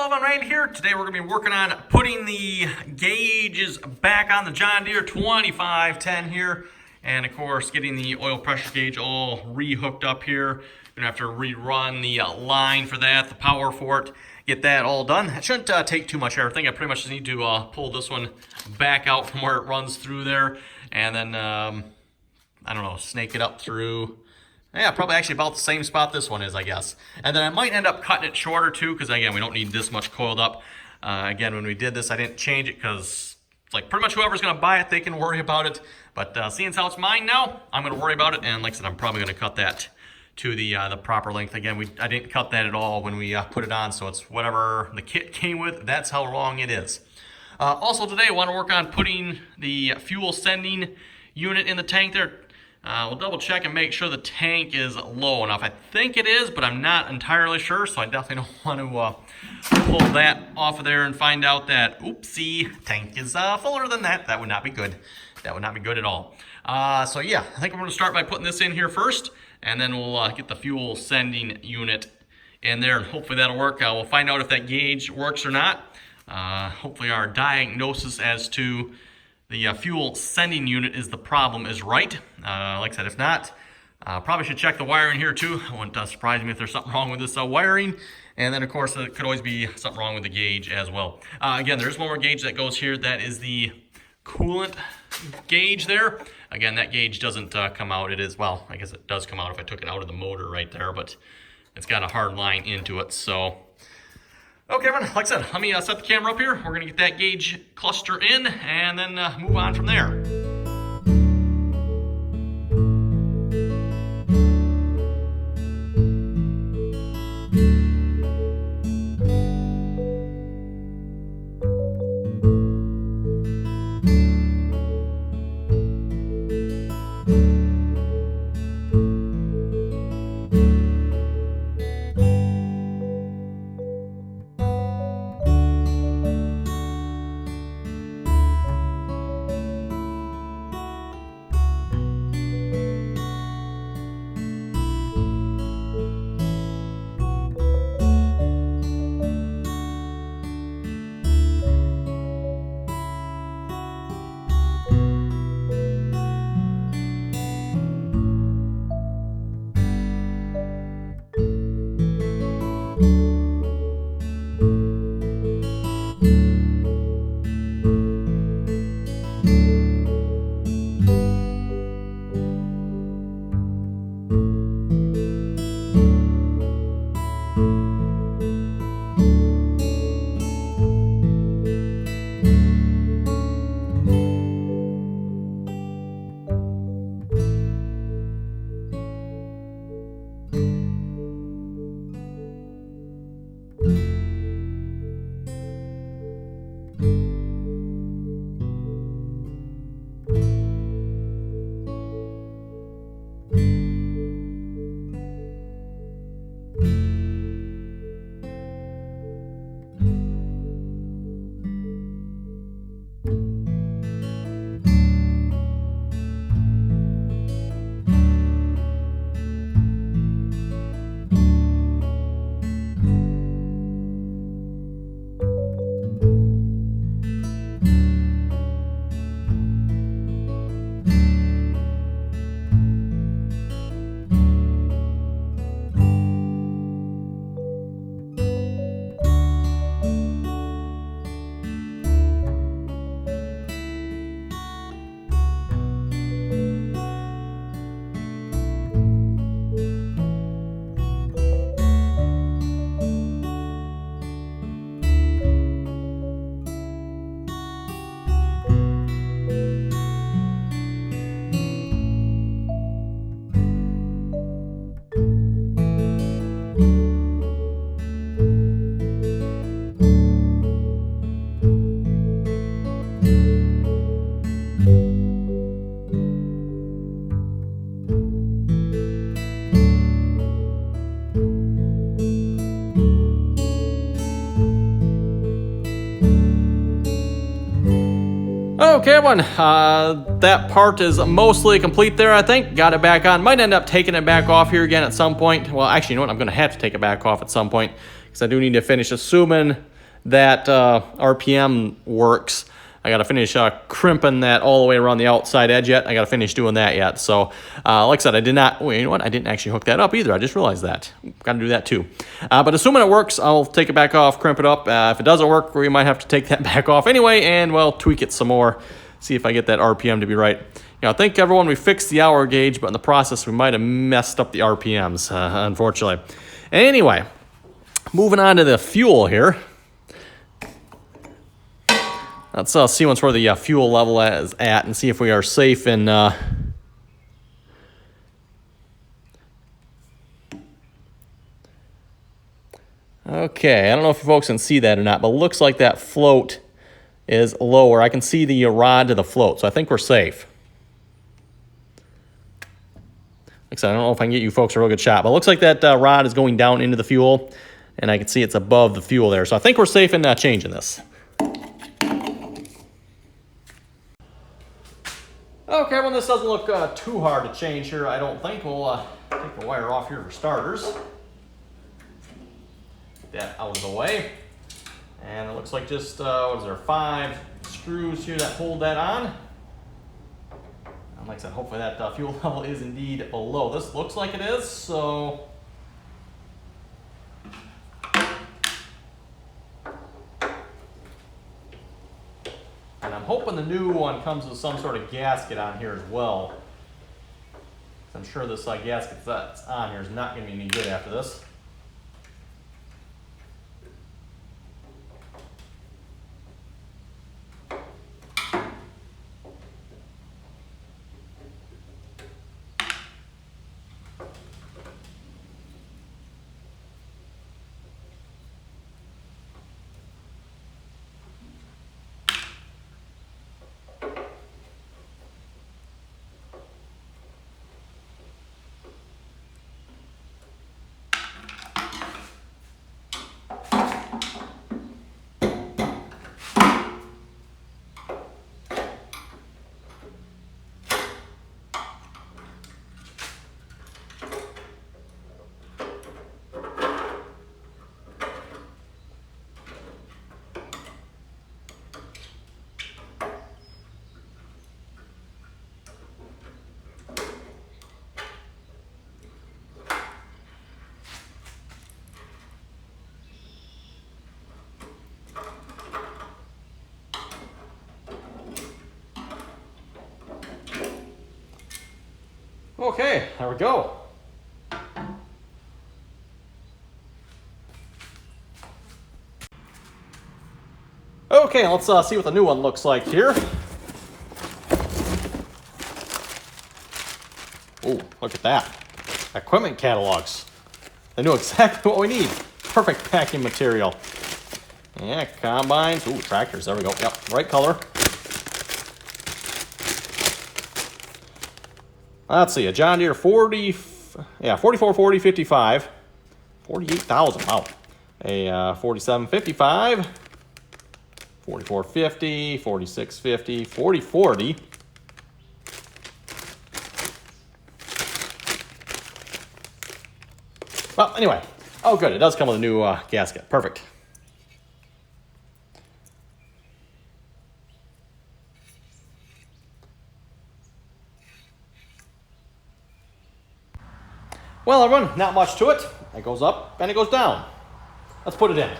Sullivan right here. Today we're going to be working on putting the gauges back on the John Deere 2510 here. And of course getting the oil pressure gauge all re-hooked up here. Going to have to rerun the line for that, the power for it, get that all done. It shouldn't take too much. I think I pretty much just need to pull this one back out from where it runs through there. And then, I don't know, snake it up through. Yeah, probably actually about the same spot this one is, I guess. And then I might end up cutting it shorter too, because again, we don't need this much coiled up. Again, when we did this, I didn't change it because it's like pretty much whoever's gonna buy it, they can worry about it. But seeing as how it's mine now, I'm gonna worry about it. And like I said, I'm probably gonna cut that to the proper length. Again, I didn't cut that at all when we put it on, so it's whatever the kit came with, that's how long it is. Also today, I wanna work on putting the fuel sending unit in the tank there. We'll double check and make sure the tank is low enough. I think it is, but I'm not entirely sure, so I definitely don't want to pull that off of there and find out that, oopsie, tank is fuller than that. That would not be good. That would not be good at all. So yeah, I think I'm going to start by putting this in here first, and then we'll get the fuel sending unit in there, and hopefully that'll work. We'll find out if that gauge works or not. Hopefully our diagnosis as to the fuel sending unit is the problem is right. Like I said, if not, probably should check the wiring here too. It wouldn't surprise me if there's something wrong with this wiring. And then of course, it could always be something wrong with the gauge as well. Again, there's one more gauge that goes here. That is the coolant gauge there. Again, that gauge doesn't come out. It is, well, I guess it does come out if I took it out of the motor right there, but it's got a hard line into it, so. Okay, everyone, like I said, let me set the camera up here. We're gonna get that gauge cluster in and then move on from there. Okay, everyone, that part is mostly complete there, I think. Got it back on. Might end up taking it back off here again at some point. Well, actually, you know what? I'm going to have to take it back off at some point because I do need to finish assuming that RPM works. I got to finish crimping that all the way around the outside edge yet. I got to finish doing that yet. So, like I said, I did not, well, you know what? I didn't actually hook that up either. I just realized that. Got to do that too. But assuming it works, I'll take it back off, crimp it up. If it doesn't work, we might have to take that back off anyway and, well, tweak it some more. See if I get that RPM to be right. I think everyone, we fixed the hour gauge, but in the process, we might have messed up the RPMs, unfortunately. Anyway, moving on to the fuel here. Let's see once where the fuel level is at and see if we are safe in... Okay, I don't know if you folks can see that or not, but it looks like that float is lower. I can see the rod to the float, so I think we're safe. Like I said, I don't know if I can get you folks a real good shot, but it looks like that rod is going down into the fuel, and I can see it's above the fuel there. So I think we're safe in changing this. Okay, everyone, this doesn't look too hard to change here, I don't think. We'll take the wire off here for starters. Get that out of the way. And it looks like just, what is there, 5 screws here that hold that on. And like I said, hopefully that fuel level is indeed below. This looks like it is, so... And I'm hoping the new one comes with some sort of gasket on here as well. I'm sure this gasket that's on here is not going to be any good after this. Okay, there we go. Okay, let's see what the new one looks like here. Oh, look at that. Equipment catalogs. They know exactly what we need. Perfect packing material. Yeah, combines. Ooh, tractors. There we go. Yep, right color. Let's see, a John Deere 4440 55, 48,000. Wow. A 4755, 4450, 4650, 4040. Well, anyway. Oh, good. It does come with a new gasket. Perfect. Well, everyone, not much to it. It goes up and it goes down. Let's put it in.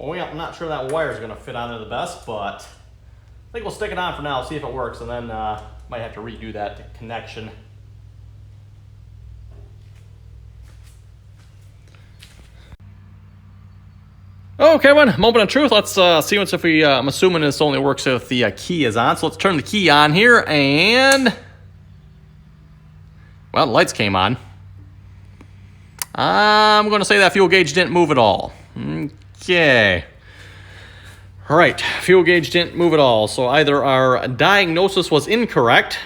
Oh yeah, I'm not sure that wire is going to fit on there the best, but I think we'll stick it on for now, see if it works, and then might have to redo that connection. Okay, one moment of truth. Let's see what's if we. I'm assuming this only works if the key is on. So let's turn the key on here, and well, the lights came on. I'm going to say that fuel gauge didn't move at all. Okay. All right, fuel gauge didn't move at all. So either our diagnosis was incorrect,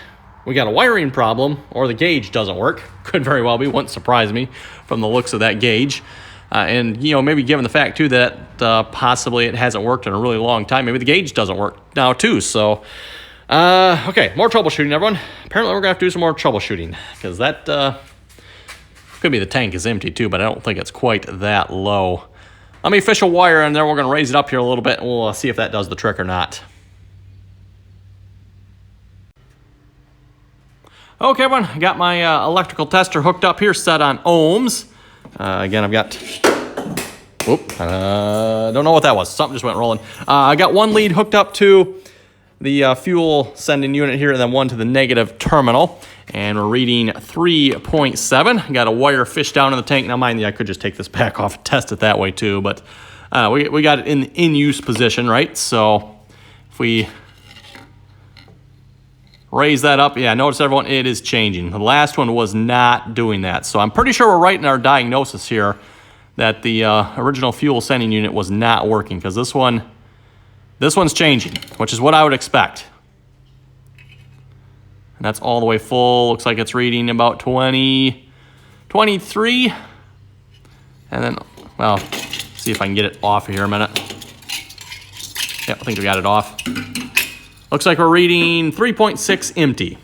we got a wiring problem, or the gauge doesn't work. Could very well be. Wouldn't surprise me from the looks of that gauge. And, you know, maybe given the fact, too, that possibly it hasn't worked in a really long time, maybe the gauge doesn't work now, too. So, okay, more troubleshooting, everyone. Apparently, we're going to have to do some more troubleshooting because that could be the tank is empty, too, but I don't think it's quite that low. Let me fish a wire, and then we're going to raise it up here a little bit, and we'll see if that does the trick or not. Okay, everyone, I got my electrical tester hooked up here, set on ohms. Again, I've got, don't know what that was. Something just went rolling. I got one lead hooked up to the fuel sending unit here, and then one to the negative terminal. And we're reading 3.7. Got a wire fished down in the tank. Now, mind you, I could just take this back off and test it that way too, but we got it in use position, right? So if we raise that up, yeah, notice everyone, it is changing. The last one was not doing that. So I'm pretty sure we're right in our diagnosis here that the original fuel sending unit was not working, because this one's changing, which is what I would expect. And that's all the way full. Looks like it's reading about 20, 23. And then, well, see if I can get it off here a minute. Yep, I think we got it off. Looks like we're reading 3.6 empty,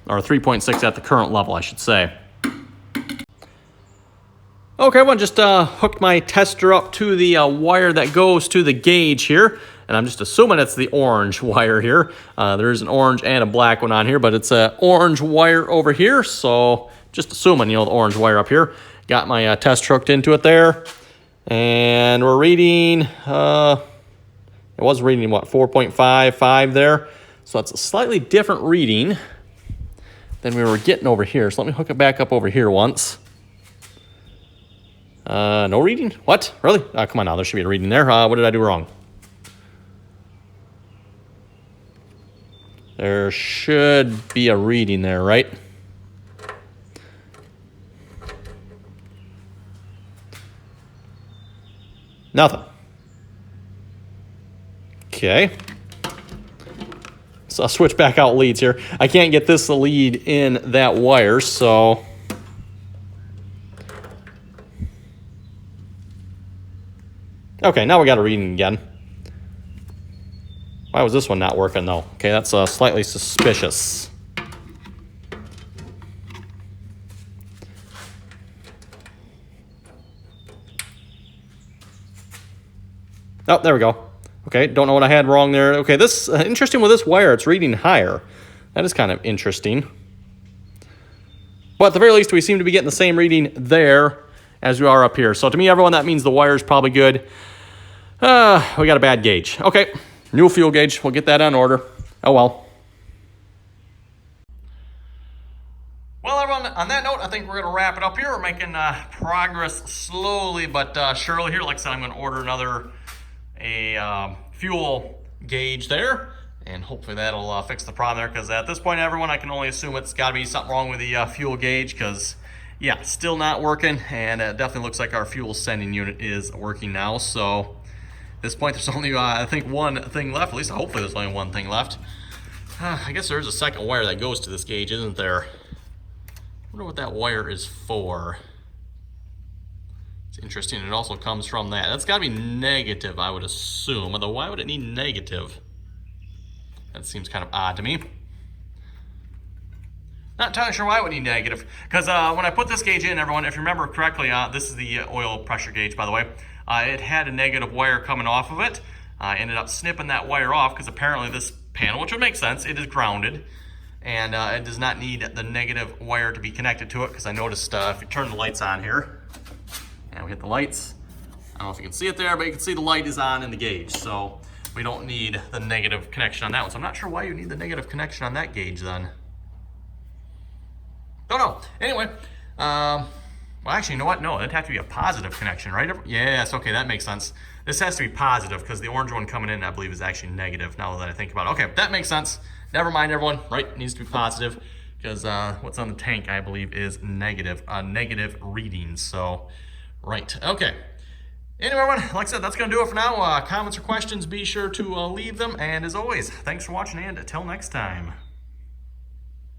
or 3.6 at the current level, I should say. Okay, everyone, just hooked my tester up to the wire that goes to the gauge here, and I'm just assuming it's the orange wire here. There's an orange and a black one on here, but it's an orange wire over here, so just assuming, you know, the orange wire up here. Got my tester hooked into it there, and we're reading, it was reading, what, 4.55 there, so that's a slightly different reading than we were getting over here, so let me hook it back up over here once. No reading? What? Really? Come on now, there should be a reading there. What did I do wrong? There should be a reading there, right? Nothing. Okay. So I'll switch back out leads here. I can't get this lead in that wire, so... Okay, now we got a reading again. Why was this one not working, though? Okay, that's slightly suspicious. Oh, there we go. Okay, don't know what I had wrong there. Okay, this interesting with this wire, it's reading higher. That is kind of interesting. But at the very least, we seem to be getting the same reading there as we are up here. So to me, everyone, that means the wire is probably good. We got a bad gauge. Okay, new fuel gauge. We'll get that on order. Oh well. Well, everyone, on that note, I think we're going to wrap it up here. We're making progress slowly but surely here. Like I said, I'm going to order another fuel gauge there, and hopefully that'll fix the problem there, because at this point, everyone, I can only assume it's got to be something wrong with the fuel gauge, because yeah, still not working, and it definitely looks like our fuel sending unit is working now. So at this point, there's only, I think, one thing left. At least hopefully there's only one thing left. I guess there's a second wire that goes to this gauge, isn't there? I wonder what that wire is for. It's interesting. It also comes from that. That's got to be negative, I would assume. Although, why would it need negative? That seems kind of odd to me. Not entirely sure why it would need negative, because when I put this gauge in, everyone, if you remember correctly, this is the oil pressure gauge, by the way. It had a negative wire coming off of it. I ended up snipping that wire off because apparently this panel, which would make sense, it is grounded, and it does not need the negative wire to be connected to it, because I noticed if you turn the lights on here, and we hit the lights, I don't know if you can see it there, but you can see the light is on in the gauge. So we don't need the negative connection on that one. So I'm not sure why you need the negative connection on that gauge then. Don't know. Anyway, well, actually, you know what? No, it'd have to be a positive connection, right? Yes, okay, that makes sense. This has to be positive because the orange one coming in, I believe, is actually negative now that I think about it. Okay, that makes sense. Never mind, everyone. Right, it needs to be positive because what's on the tank, I believe, is negative readings. So, right, okay. Anyway, everyone, like I said, that's going to do it for now. Comments or questions, be sure to leave them. And as always, thanks for watching, and until next time.